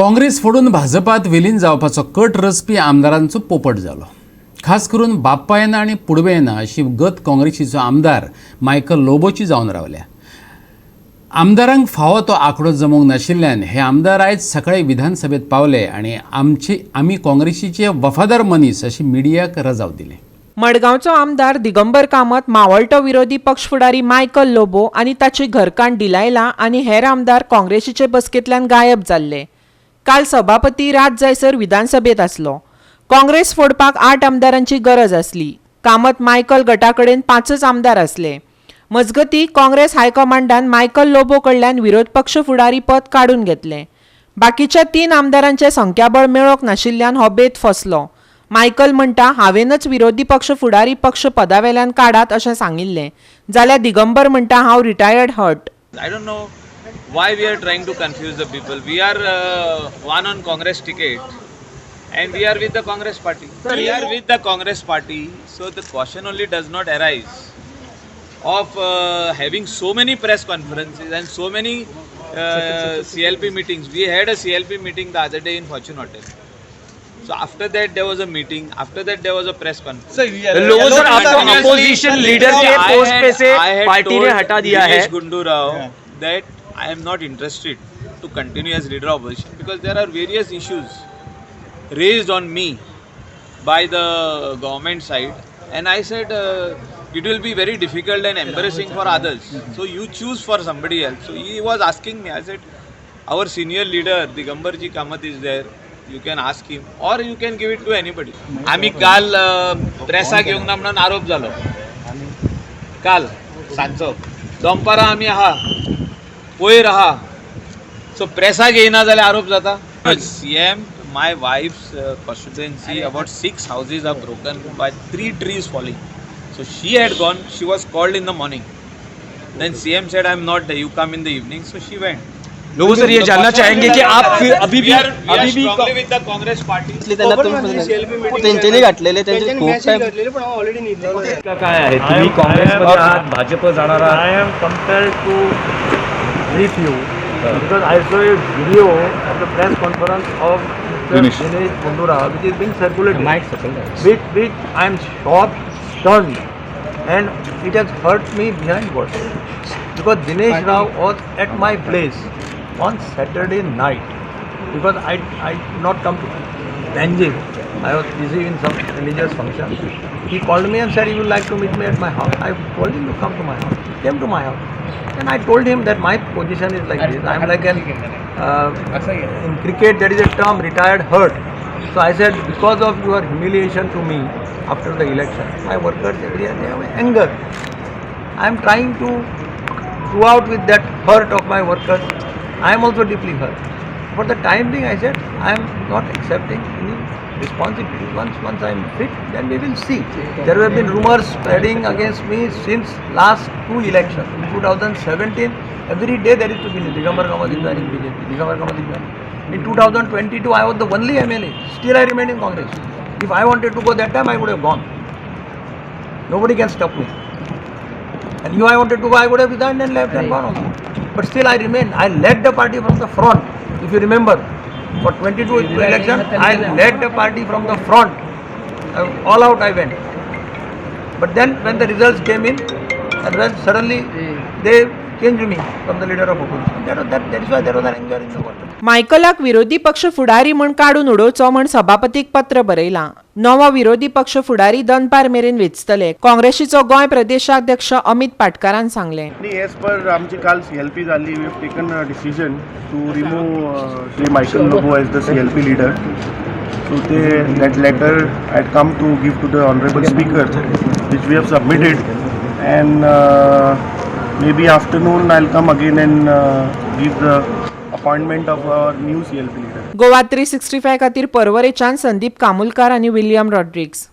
काँग्रेस फोडून भाजपात विलीन जावपाचो कट रचपी आमदारांचो पोपट जालो. खास करून बाप्पायना आनी पुडवेयना अशी गत काँग्रेसीचो आमदार मायकल लोबोची जावन रावल्या. आमदारांक फावो तो आंकडो जमोवंक नाशिल्ल्यान हे आमदार आयज सकाळी विधानसभेत पावले आनी आमी काँग्रेसीचे वफादार मनीस अशी मिडियाक रजाव दिली. मडगांवचो आमदार दिगंबर कामत, मावळटो विरोधी पक्ष फुडारी मायकल लोबो आनी ताची घरकान्न डिलायला आनी हेर आमदार काँग्रेसीचे बसकेंतल्यान गायब जाल्ले. काल सभापती राज जयसर विधानसभेत आसलो. काँग्रेस फोडपाक 8 आमदारांची गरज आसली. कामत मायकल गटा कडेन 5च आमदार आसले. मजगतीं काँग्रेस हायकमांडान मायकल लोबो कडल्यान विरोध पक्ष फुडारी पद काडून घेतलें. बाकीच्या 3 आमदारांचें संख्याबळ मेळोंक नाशिल्ल्यान हो बेत फसलो. मायकल म्हणटा, हांवेनच विरोधी पक्ष फुडारी पक्ष पदावेल्यान काडात अशें सांगिल्लें. जाल्यार दिगंबर म्हणटा, हांव retired hurt. I don't know why we are trying to confuse the people. We are one on Congress ticket and we are with the Congress party. We are with the Congress party, so the question only does not arise of having so many press conferences and so many CLP meetings. We had a CLP meeting the other day in Fortune Hotel. So after that there was a meeting. After that there was a press conference. लोगों sir आपको opposition leader के post पे से party ने हटा दिया है. Gundu Rao that I am not interested to continue as leader of opposition because there are various issues raised on me by the government side, and I said it will be very difficult and embarrassing for others. So you choose for somebody else. So he was asking me. I said our senior leader Digambarji Kamath is there. You can ask him or you can give it to anybody. आम्ही काल प्रेसा घेवंक ना म्हणून आरोप जालो. काल सांजचो दनपारां आमी आहा वयर आहा. सो प्रेसा घेयना जाल्यार आरोप जाता. CM, my wife's constituency, about 6 houses are broken by 3 trees falling. So she had gone. She was called in the morning. Then CM said, "I'm not there. You come in the evening." So she went. लोगों sir ये जानना चाहेंगे कि आप फिर अभी भी strongly with the Congress party. त्यांच्यानी घातलेले त्यांचे खूप काय आहे तुम्ही काँग्रेसमध्ये आहात, भाजप जाणार आहात. I am compelled to brief you because I saw a video of the press conference of Dinesh Gundu Rao which is being circulated, which I am shocked, stunned, and it has hurt me behind words because Dinesh Rao was at my place on Saturday night because I did not come to Tanjil. I was busy in some religious function. He called me and said he would like to meet me at my house. I told him to come to my house. He came to my house. And I told him that my position is like this. I am like an, in cricket there is a term retired hurt. So I said because of your humiliation to me after the election, my workers every day they have anger. I am trying to go out with that hurt of my workers. I am also deeply hurt. For the time being I said I am not accepting any responsibility. Once I am fit, then we will see. There have been rumors spreading against me since last 2 elections. In 2017, every day there is to be Digambar Kamat is joining BJP. Digambar Kamat is joining. In 2022, I was the only MLA. Still I remained in Congress. If I wanted to go that time, I would have gone. Nobody can stop me. And if I wanted to go, I would have resigned and left and gone also. But still I remained. I led the party from the front. If you remember, for 22 election, I led the party from the front. All out I went. But then when the results came in, and then suddenly they changed me from the leader of opposition. That is why there was an anger in the water. मायकलाक विरोधी पक्ष फुडारी म्हण काडून उडोवचो म्हण सभापतीक पत्र बरयलां. नवो विरोधी पक्ष फुडारी दनपार मेरेन वेंचतले, काँग्रेसीचो गोंय प्रदेशाध्यक्ष अमित पाटकारान सांगलें. एज पर आमची काल CLP जाली. We have taken a decision to remove Shri Michael Lobo as the CLP leader. So that letter had come to give to the honorable speaker, which we have submitted, and maybe afternoon I'll come again and give the appointment of our new CLP leader. Goa 365 खातीर पर्वरेच्यान संदीप कामुलकार आनी William Rodrigues.